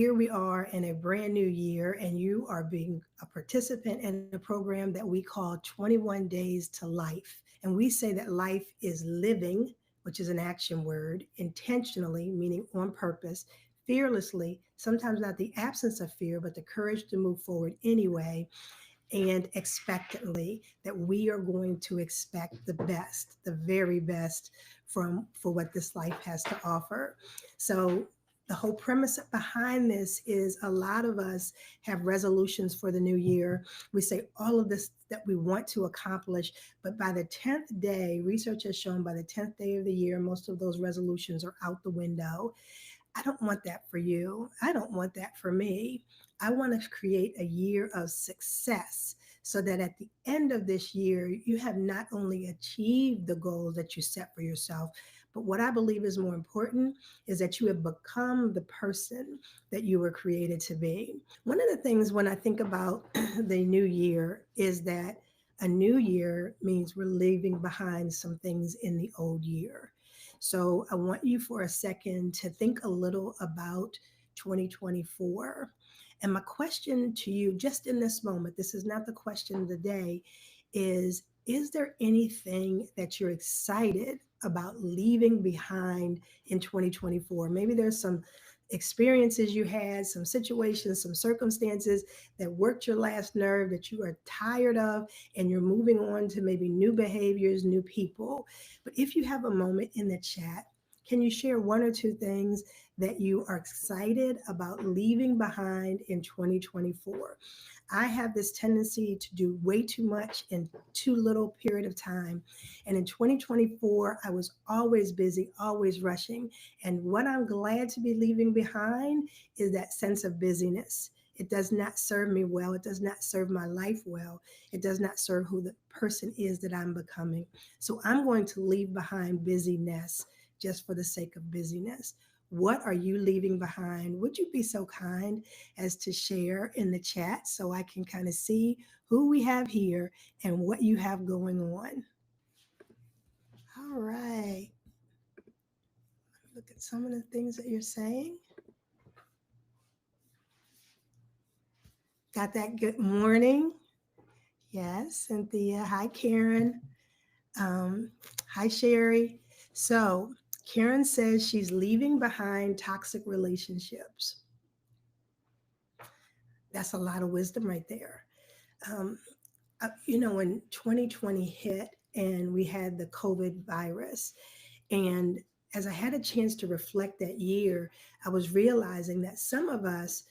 Here we are in a brand new year, and you are being a participant in a program that we call 21 Days to Life. And we say that life is living, which is an action word, intentionally, meaning on purpose, fearlessly, sometimes not the absence of fear, but the courage to move forward anyway, and expectantly, that we are going to expect the best, the very best from for what this life has to offer. So the whole premise behind this is a lot of us have resolutions for the new year. We say all of this that we want to accomplish, but by the 10th day, research has shown by the 10th day of the year, most of those resolutions are out the window. I don't want that for you. I don't want that for me. I want to create a year of success so that at the end of this year, you have not only achieved the goals that you set for yourself, but what I believe is more important is that you have become the person that you were created to be. One of the things when I think about the new year is that a new year means we're leaving behind some things in the old year. So I want you for a second to think a little about 2024. And my question to you, just in this moment, this is not the question of the day, is there anything that you're excited about leaving behind in 2024? Maybe there's some experiences you had, some situations, some circumstances that worked your last nerve that you are tired of, and you're moving on to maybe new behaviors, new people. But if you have a moment in the chat, can you share one or two things that you are excited about leaving behind in 2024? I have this tendency to do way too much in too little period of time. And in 2024, I was always busy, always rushing. And what I'm glad to be leaving behind is that sense of busyness. It does not serve me well. It does not serve my life well. It does not serve who the person is that I'm becoming. So I'm going to leave behind busyness just for the sake of busyness. What are you leaving behind? Would you be so kind as to share in the chat so I can kind of see who we have here and what you have going on? All right. Look at some of the things that you're saying. Got that good morning. Yes, Cynthia. Hi, Karen. Um, Hi, Sherry. So, Karen says she's leaving behind toxic relationships. That's a lot of wisdom right there. Um, when 2020 hit and we had the COVID virus, and as I had a chance to reflect that year, I was realizing that some of us,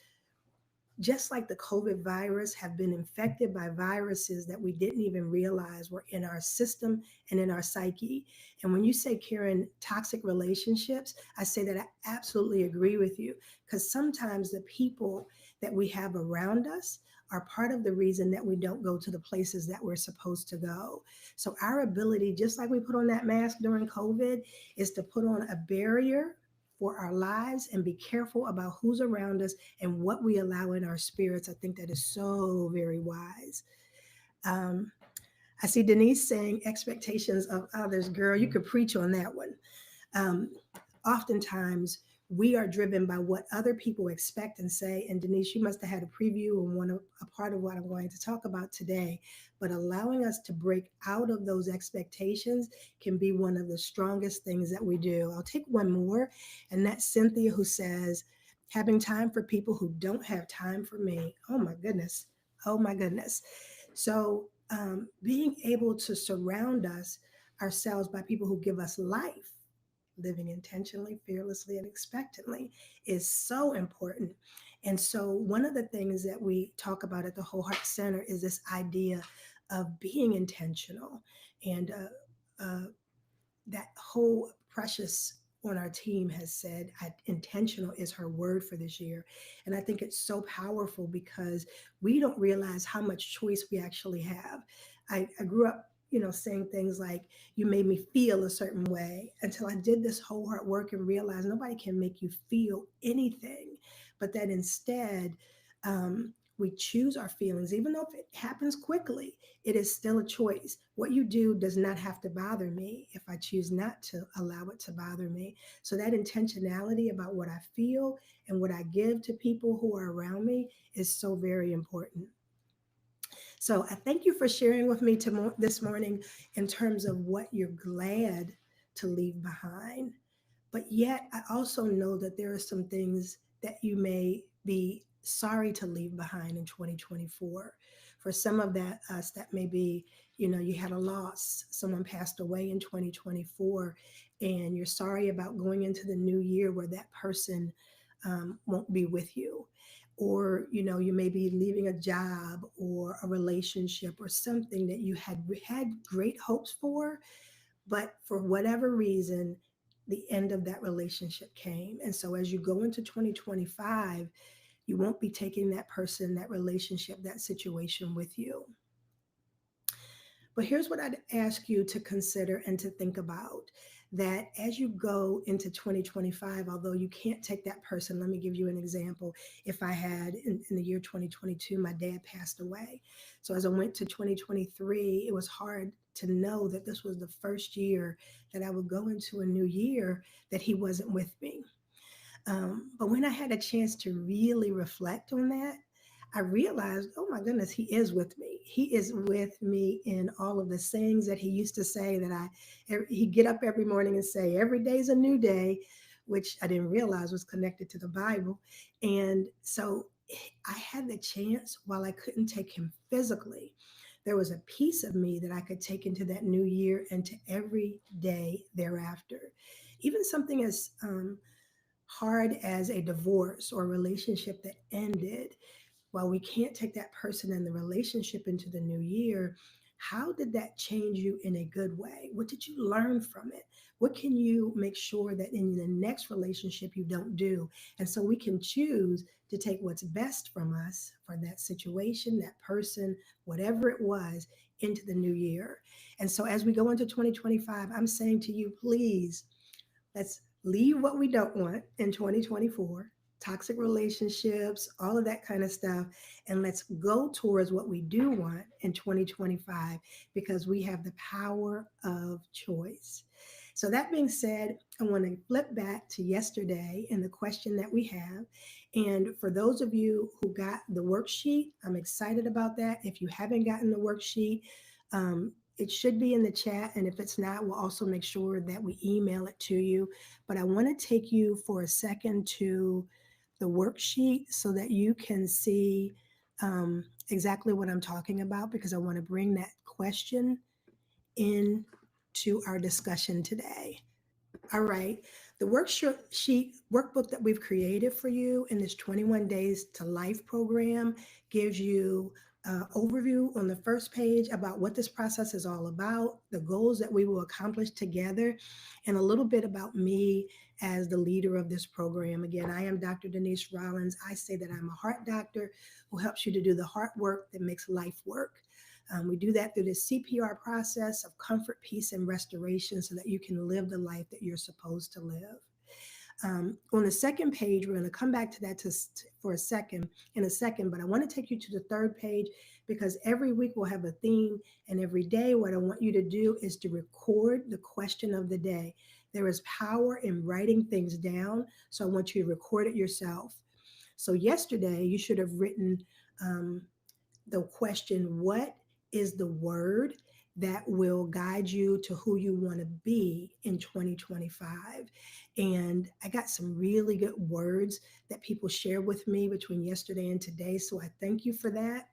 just like the COVID virus, have been infected by viruses that we didn't even realize were in our system and in our psyche. And when you say, Karen, toxic relationships, I say that I absolutely agree with you, because sometimes the people that we have around us are part of the reason that we don't go to the places that we're supposed to go. So our ability, just like we put on that mask during COVID, is to put on a barrier for our lives and be careful about who's around us and what we allow in our spirits. I think that is so very wise. Um, I see Denise saying expectations of others. Girl, you could preach on that one. Um, Oftentimes, we are driven by what other people expect and say. And Denise, you must have had a preview and a part of what I'm going to talk about today. But allowing us to break out of those expectations can be one of the strongest things that we do. I'll take one more, and that's Cynthia, who says, having time for people who don't have time for me. Oh my goodness. Oh my goodness. So being able to surround ourselves by people who give us life, living intentionally, fearlessly, and expectantly, is so important. And so, one of the things that we talk about at the Whole Heart Center is this idea of being intentional. And that whole Precious on our team has said intentional is her word for this year. And I think it's so powerful because we don't realize how much choice we actually have. I grew up, saying things like, you made me feel a certain way, until I did this whole heart work and realized nobody can make you feel anything, but that instead, We choose our feelings, even though if it happens quickly, it is still a choice. What you do does not have to bother me if I choose not to allow it to bother me. So that intentionality about what I feel and what I give to people who are around me is so very important. So I thank you for sharing with me this morning in terms of what you're glad to leave behind. But yet, I also know that there are some things that you may be sorry to leave behind in 2024. For some of that us, that may be, you had a loss, someone passed away in 2024, and you're sorry about going into the new year where that person won't be with you. Or, you may be leaving a job or a relationship or something that you had great hopes for, but for whatever reason, the end of that relationship came. And so as you go into 2025, you won't be taking that person, that relationship, that situation with you. But here's what I'd ask you to consider and to think about, that as you go into 2025, although you can't take that person, let me give you an example. If I had in the year 2022, my dad passed away. So as I went to 2023, it was hard to know that this was the first year that I would go into a new year that he wasn't with me. But when I had a chance to really reflect on that, I realized, oh my goodness, he is with me. He is with me in all of the sayings that he used to say that he'd get up every morning and say, every day's a new day, which I didn't realize was connected to the Bible. And so I had the chance, while I couldn't take him physically, there was a piece of me that I could take into that new year and to every day thereafter. Even something as hard as a divorce or a relationship that ended, while we can't take that person and the relationship into the new year, how did that change you in a good way? What did you learn from it? What can you make sure that in the next relationship you don't do? And so we can choose to take what's best from us for that situation, that person, whatever it was, into the new year. And so as we go into 2025, I'm saying to you, please, let's leave what we don't want in 2024, toxic relationships, all of that kind of stuff, and let's go towards what we do want in 2025 because we have the power of choice. So, that being said, I want to flip back to yesterday and the question that we have. And for those of you who got the worksheet, I'm excited about that. If you haven't gotten the worksheet, it should be in the chat. And if it's not, we'll also make sure that we email it to you. But I want to take you for a second to the worksheet so that you can see exactly what I'm talking about, because I want to bring that question into our discussion today. All right. The worksheet workbook that we've created for you in this 21 Days to Life program gives you an overview on the first page about what this process is all about, the goals that we will accomplish together, and a little bit about me as the leader of this program. Again, I am Dr. Denise Rollins. I say that I'm a heart doctor who helps you to do the heart work that makes life work. We do that through the CPR process of comfort, peace, and restoration so that you can live the life that you're supposed to live. On the second page, we're going to come back to that for a second, in a second, but I want to take you to the third page because every week we'll have a theme, and every day what I want you to do is to record the question of the day. There is power in writing things down, so I want you to record it yourself. So yesterday you should have written the question, what is the word that will guide you to who you want to be in 2025? And I got some really good words that people share with me between yesterday and today. So I thank you for that.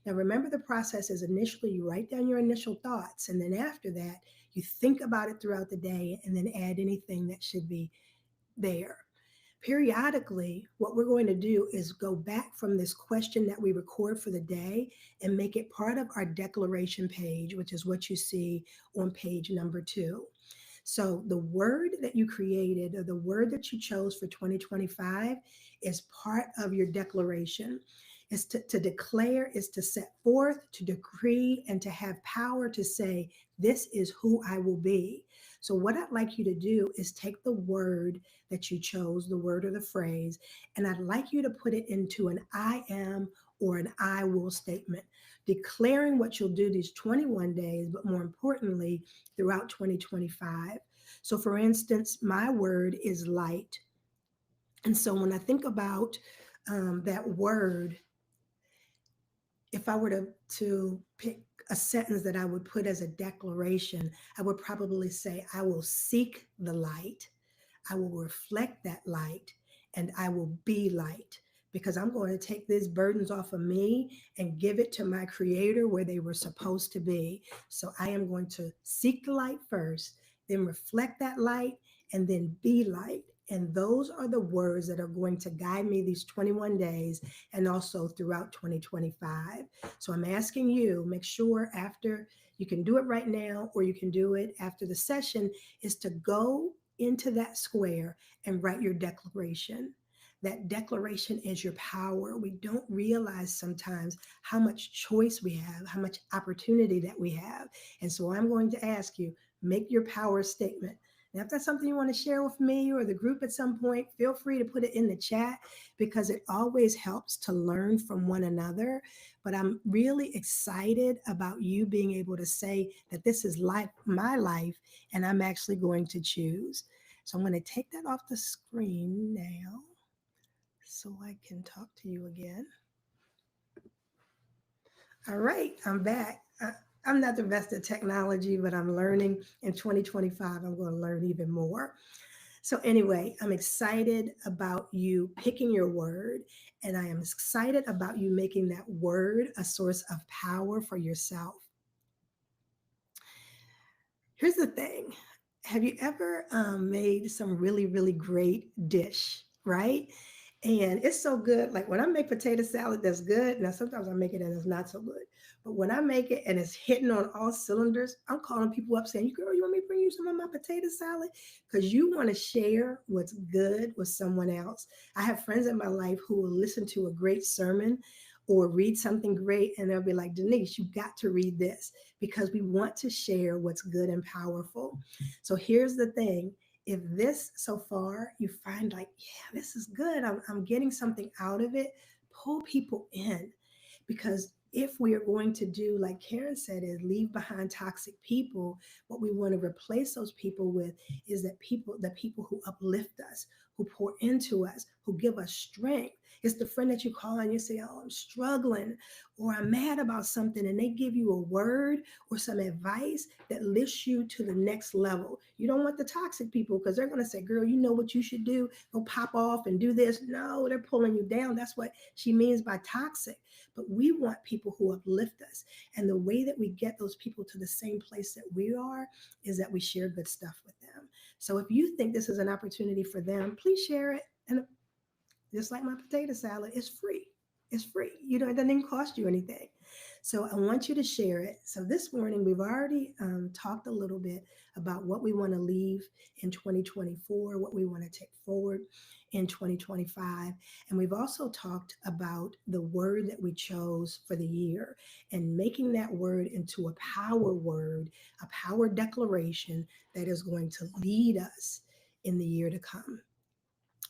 Now, remember, the process is initially you write down your initial thoughts, and then after that, you think about it throughout the day and then add anything that should be there. Periodically, what we're going to do is go back from this question that we record for the day and make it part of our declaration page, which is what you see on page number 2. So the word that you created or the word that you chose for 2025 is part of your declaration. Is to declare, is to set forth, to decree, and to have power to say, this is who I will be. So what I'd like you to do is take the word that you chose, the word or the phrase, and I'd like you to put it into an I am or an I will statement, declaring what you'll do these 21 days, but more importantly, throughout 2025. So, for instance, my word is light. And so when I think about that word, if I were to pick a sentence that I would put as a declaration, I would probably say, I will seek the light, I will reflect that light, and I will be light. Because I'm going to take these burdens off of me and give it to my creator where they were supposed to be. So I am going to seek the light first, then reflect that light, and then be light. And those are the words that are going to guide me these 21 days and also throughout 2025. So I'm asking you, make sure after, you can do it right now or you can do it after the session, is to go into that square and write your declaration. That declaration is your power. We don't realize sometimes how much choice we have, how much opportunity that we have. And so I'm going to ask you, make your power statement. Now, if that's something you want to share with me or the group at some point, feel free to put it in the chat because it always helps to learn from one another. But I'm really excited about you being able to say that this is life, my life, and I'm actually going to choose. So I'm going to take that off the screen now so I can talk to you again. All right, I'm back. I'm not the best at technology, but I'm learning. In 2025, I'm going to learn even more. So, anyway, I'm excited about you picking your word, and I am excited about you making that word a source of power for yourself. Here's the thing. Have you ever made some really, really great dish, right? And it's so good. Like when I make potato salad, that's good. Now, sometimes I make it and it's not so good. But when I make it and it's hitting on all cylinders, I'm calling people up saying, girl, you want me to bring you some of my potato salad? Because you want to share what's good with someone else. I have friends in my life who will listen to a great sermon or read something great and they'll be like, Denise, you got to read this because we want to share what's good and powerful. So here's the thing. If this so far you find like, yeah, this is good, I'm getting something out of it, pull people in. Because if we are going to do, like Karen said, is leave behind toxic people, what we want to replace those people with is the people who uplift us, who pour into us, who give us strength. It's the friend that you call and you say, oh, I'm struggling or I'm mad about something, and they give you a word or some advice that lifts you to the next level. You don't want the toxic people because they're going to say, girl, you know what you should do? Go pop off and do this. No, they're pulling you down. That's what she means by toxic. But we want people who uplift us. And the way that we get those people to the same place that we are is that we share good stuff with them. So if you think this is an opportunity for them, please share it. And just like my potato salad, it's free. It's free. You know, it doesn't even cost you anything. So I want you to share it. So this morning, we've already talked a little bit about what we want to leave in 2024, what we want to take forward in 2025. And we've also talked about the word that we chose for the year and making that word into a power word, a power declaration that is going to lead us in the year to come.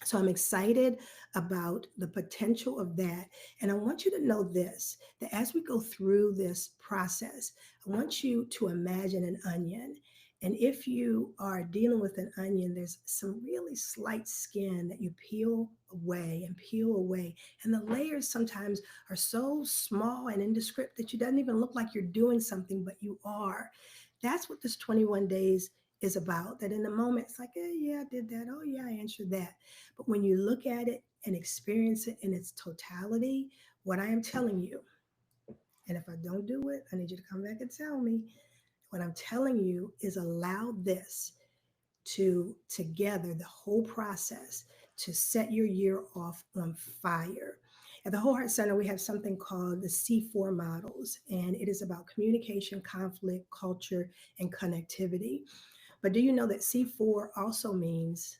So I'm excited about the potential of that. And I want you to know this, that as we go through this process, I want you to imagine an onion. And if you are dealing with an onion, there's some really slight skin that you peel away and peel away. And the layers sometimes are so small and indescript that you doesn't even look like you're doing something, but you are. That's what this 21 days is about. That in the moment, it's like, yeah, I did that. Oh, yeah, I answered that. But when you look at it and experience it in its totality, what I am telling you, and if I don't do it, I need you to come back and tell me. What I'm telling you is allow this to together, the whole process, to set your year off on fire. At the Whole Heart Center, we have something called the C4 models, and it is about communication, conflict, culture, and connectivity. But do you know that C4 also means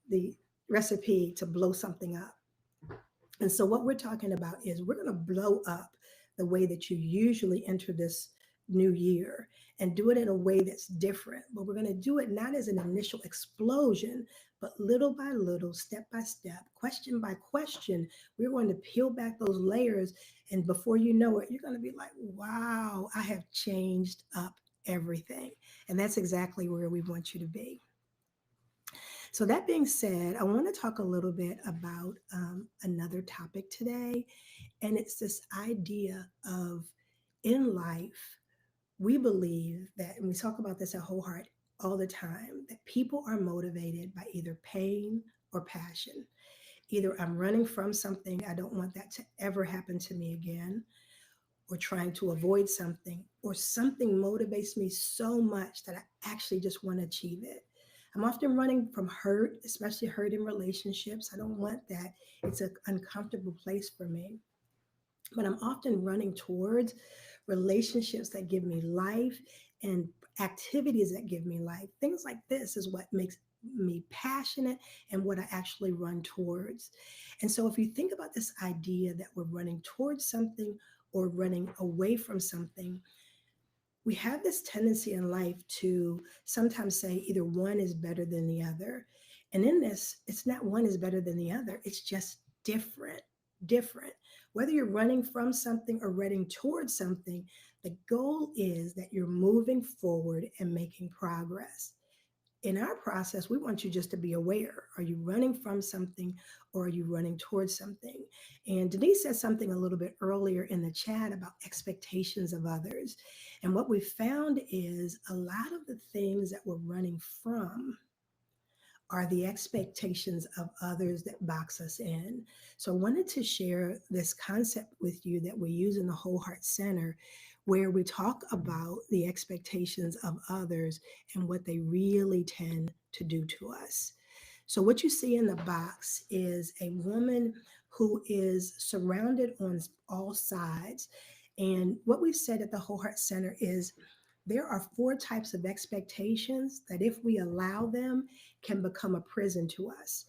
the recipe to blow something up? And so, what we're talking about is we're going to blow up the way that you usually enter new year and do it in a way that's different. But we're going to do it not as an initial explosion, but little by little, step by step, question by question. We're going to peel back those layers. And before you know it, you're going to be like, wow, I have changed up everything. And that's exactly where we want you to be. So, that being said, I want to talk a little bit about another topic today. And it's this idea of in life, we believe that, and we talk about this at Whole Heart all the time, that people are motivated by either pain or passion. Either I'm running from something, I don't want that to ever happen to me again, or trying to avoid something, or something motivates me so much that I actually just want to achieve it. I'm often running from hurt, especially hurt in relationships. I don't want that. It's an uncomfortable place for me. But I'm often running towards relationships that give me life and activities that give me life. Things like this is what makes me passionate and what I actually run towards. And so if you think about this idea that we're running towards something or running away from something, we have this tendency in life to sometimes say either one is better than the other. And in this, it's not one is better than the other, it's just different. Different. Whether you're running from something or running towards something, the goal is that you're moving forward and making progress. In our process, we want you just to be aware. Are you running from something or are you running towards something? And Denise said something a little bit earlier in the chat about expectations of others. And what we found is a lot of the things that we're running from are the expectations of others that box us in. So I wanted to share this concept with you that we use in the Whole Heart Center, where we talk about the expectations of others and what they really tend to do to us. So what you see in the box is a woman who is surrounded on all sides. And what we've said at the Whole Heart Center is there are four types of expectations that, if we allow them, can become a prison to us.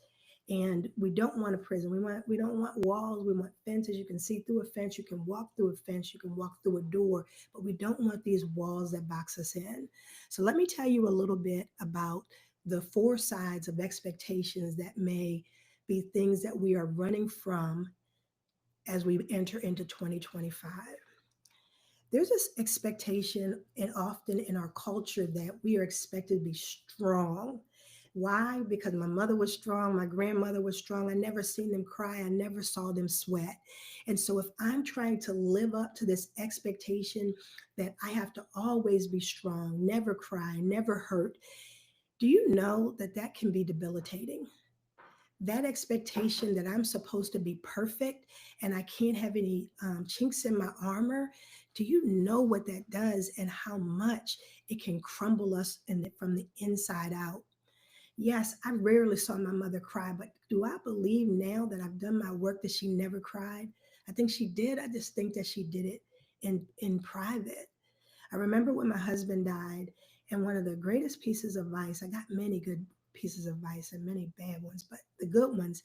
And we don't want a prison. We don't want walls. We want fences. You can see through a fence. You can walk through a fence. You can walk through a door. But we don't want these walls that box us in. So let me tell you a little bit about the four sides of expectations that may be things that we are running from as we enter into 2025. There's this expectation, and often in our culture, that we are expected to be strong. Why? Because my mother was strong, my grandmother was strong. I never seen them cry, I never saw them sweat. And so, if I'm trying to live up to this expectation that I have to always be strong, never cry, never hurt, do you know that that can be debilitating? That expectation that I'm supposed to be perfect and I can't have any chinks in my armor. Do you know what that does and how much it can crumble us from the inside out? Yes, I rarely saw my mother cry, but do I believe now that I've done my work that she never cried? I think she did. I just think that she did it in private. I remember when my husband died, and one of the greatest pieces of advice, I got many good pieces of advice and many bad ones, but the good ones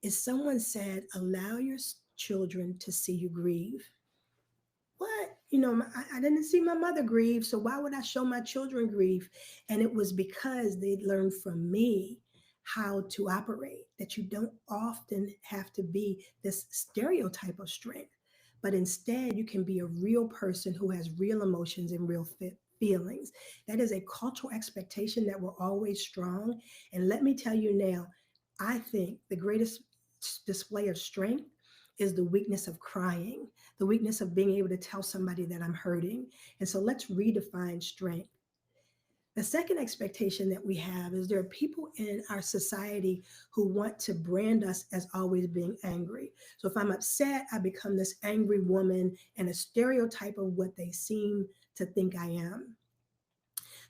is someone said, allow your children to see you grieve. What? I didn't see my mother grieve, so why would I show my children grief? And it was because they learned from me how to operate, that you don't often have to be this stereotype of strength, but instead you can be a real person who has real emotions and real feelings. That is a cultural expectation that we're always strong. And let me tell you now, I think the greatest display of strength is the weakness of crying, the weakness of being able to tell somebody that I'm hurting. And so let's redefine strength. The second expectation that we have is there are people in our society who want to brand us as always being angry. So if I'm upset, I become this angry woman and a stereotype of what they seem to think I am.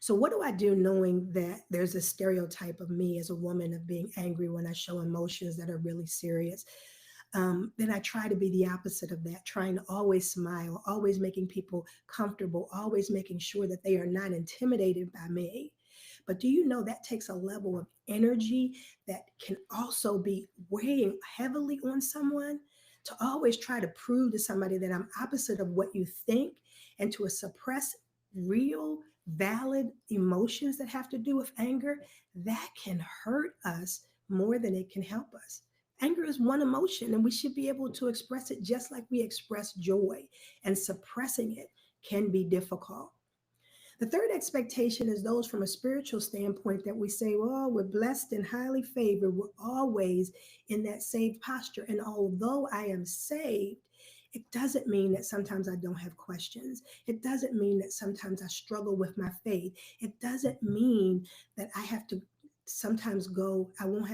So what do I do knowing that there's a stereotype of me as a woman of being angry when I show emotions that are really serious? Then I try to be the opposite of that, trying to always smile, always making people comfortable, always making sure that they are not intimidated by me. But do you know that takes a level of energy that can also be weighing heavily on someone? to always try to prove to somebody that I'm opposite of what you think, and to suppress real, valid emotions that have to do with anger, that can hurt us more than it can help us. Anger is one emotion, and we should be able to express it just like we express joy, and suppressing it can be difficult. The third expectation is those from a spiritual standpoint that we say, well, we're blessed and highly favored. We're always in that saved posture. And although I am saved, it doesn't mean that sometimes I don't have questions. It doesn't mean that sometimes I struggle with my faith. It doesn't mean that I won't have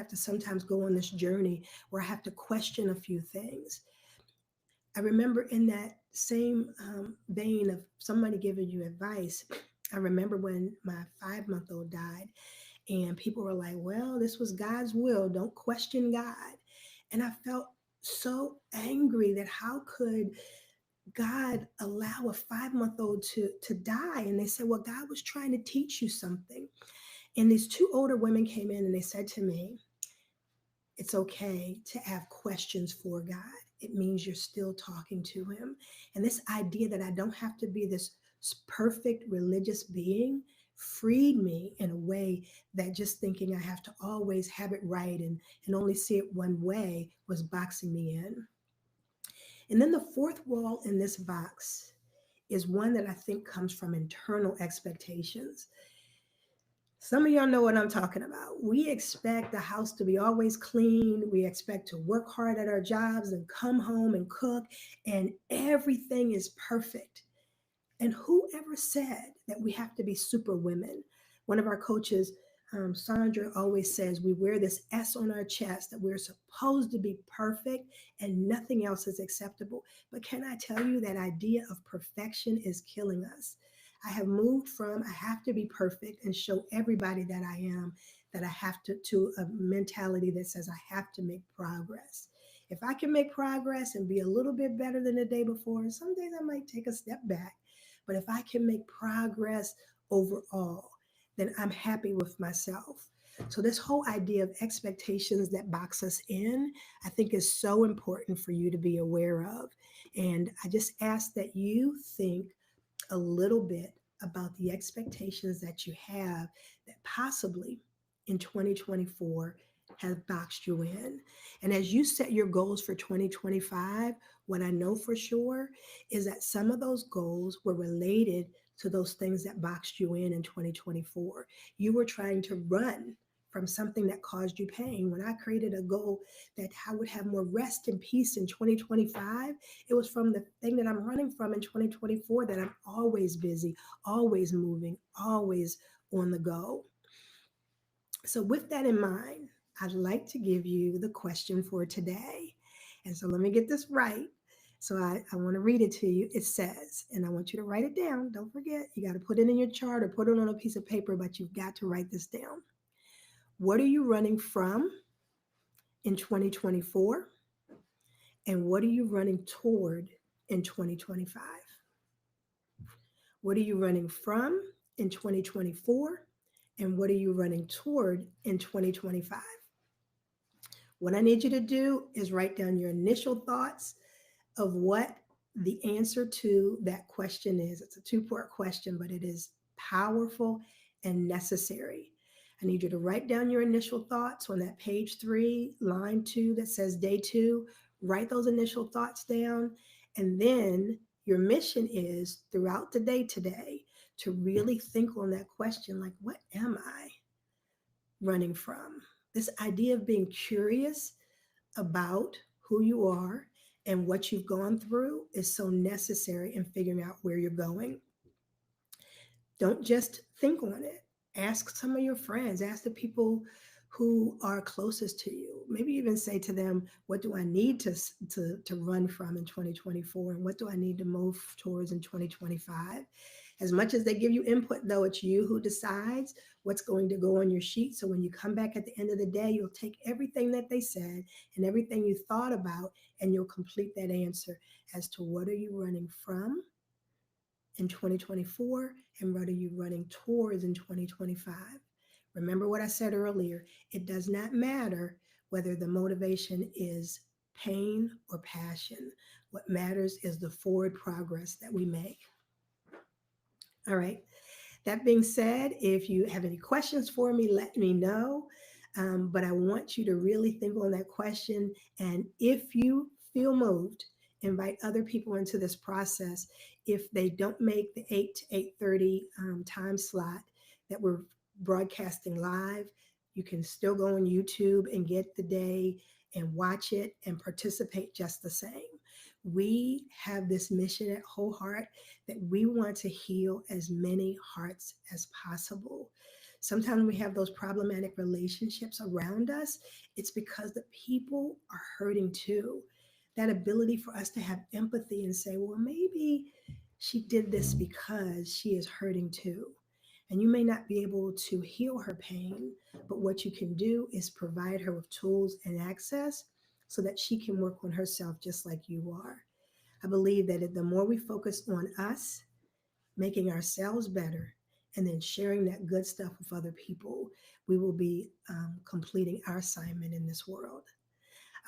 to sometimes go on this journey where I have to question a few things. I remember in that same vein of somebody giving you advice, I remember when my 5 month old died, and people were like, well, this was God's will. Don't question God. And I felt so angry that how could God allow a 5 month old to die? And they said, well, God was trying to teach you something. And these two older women came in and they said to me, it's okay to have questions for God. It means you're still talking to Him. And this idea that I don't have to be this perfect religious being freed me in a way that just thinking I have to always have it right and only see it one way was boxing me in. And then the fourth wall in this box is one that I think comes from internal expectations. Some of y'all know what I'm talking about. We expect the house to be always clean. We expect to work hard at our jobs and come home and cook, and everything is perfect. And whoever said that we have to be super women? One of our coaches, Sandra, always says we wear this S on our chest that we're supposed to be perfect and nothing else is acceptable. But can I tell you that idea of perfection is killing us? I have moved from I have to be perfect and show everybody that I am, that I have to a mentality that says I have to make progress. If I can make progress and be a little bit better than the day before, some days I might take a step back. But if I can make progress overall, then I'm happy with myself. So, this whole idea of expectations that box us in, I think is so important for you to be aware of. And I just ask that you think a little bit about the expectations that you have that possibly in 2024 have boxed you in. And as you set your goals for 2025, what I know for sure is that some of those goals were related to those things that boxed you in 2024. You were trying to run from something that caused you pain. When I created a goal that I would have more rest and peace in 2025, it was from the thing that I'm running from in 2024, that I'm always busy, always moving, always on the go. So, with that in mind, I'd like to give you the question for today. And so, let me get this right. So, I want to read it to you. It says, and I want you to write it down. Don't forget, you got to put it in your chart or put it on a piece of paper, but you've got to write this down. What are you running from in 2024? And what are you running toward in 2025? What are you running from in 2024? And what are you running toward in 2025? What I need you to do is write down your initial thoughts of what the answer to that question is. It's a two-part question, but it is powerful and necessary. I need you to write down your initial thoughts on that page 3, line 2 that says day 2. Write those initial thoughts down. And then your mission is throughout the day today to really think on that question, like, what am I running from? This idea of being curious about who you are and what you've gone through is so necessary in figuring out where you're going. Don't just think on it. Ask some of your friends, ask the people who are closest to you. Maybe even say to them, what do I need to run from in 2024? And what do I need to move towards in 2025? As much as they give you input, though, it's you who decides what's going to go on your sheet. So when you come back at the end of the day, you'll take everything that they said and everything you thought about, and you'll complete that answer as to what are you running from in 2024 and what are you running towards in 2025. Remember what I said earlier, it does not matter whether the motivation is pain or passion. What matters is the forward progress that we make. All right. That being said, if you have any questions for me, let me know. But I want you to really think on that question. And if you feel moved, invite other people into this process. If they don't make the 8 to 8:30 time slot that we're broadcasting live, you can still go on YouTube and get the day and watch it and participate just the same. We have this mission at Whole Heart that we want to heal as many hearts as possible. Sometimes we have those problematic relationships around us. It's because the people are hurting too. That ability for us to have empathy and say, well, maybe she did this because she is hurting too. And you may not be able to heal her pain, but what you can do is provide her with tools and access so that she can work on herself just like you are. I believe that the more we focus on us, making ourselves better, and then sharing that good stuff with other people, we will be completing our assignment in this world.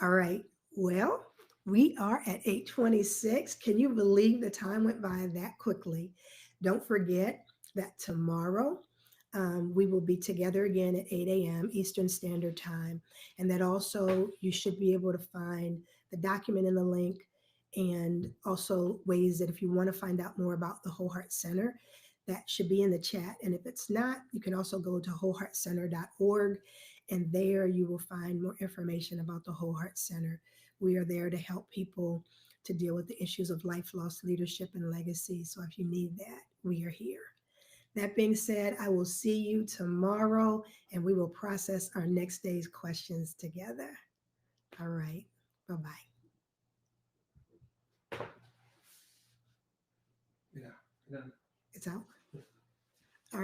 All right. Well, we are at 8:26. Can you believe the time went by that quickly? Don't forget that tomorrow we will be together again at 8 a.m. Eastern Standard Time. And that also you should be able to find the document in the link and also ways that if you want to find out more about the Whole Heart Center, that should be in the chat. And if it's not, you can also go to wholeheartcenter.org and there you will find more information about the Whole Heart Center. We are there to help people to deal with the issues of life loss, leadership, and legacy. So if you need that, we are here. That being said, I will see you tomorrow and we will process our next day's questions together. All right. Bye bye. Yeah. Yeah. It's out.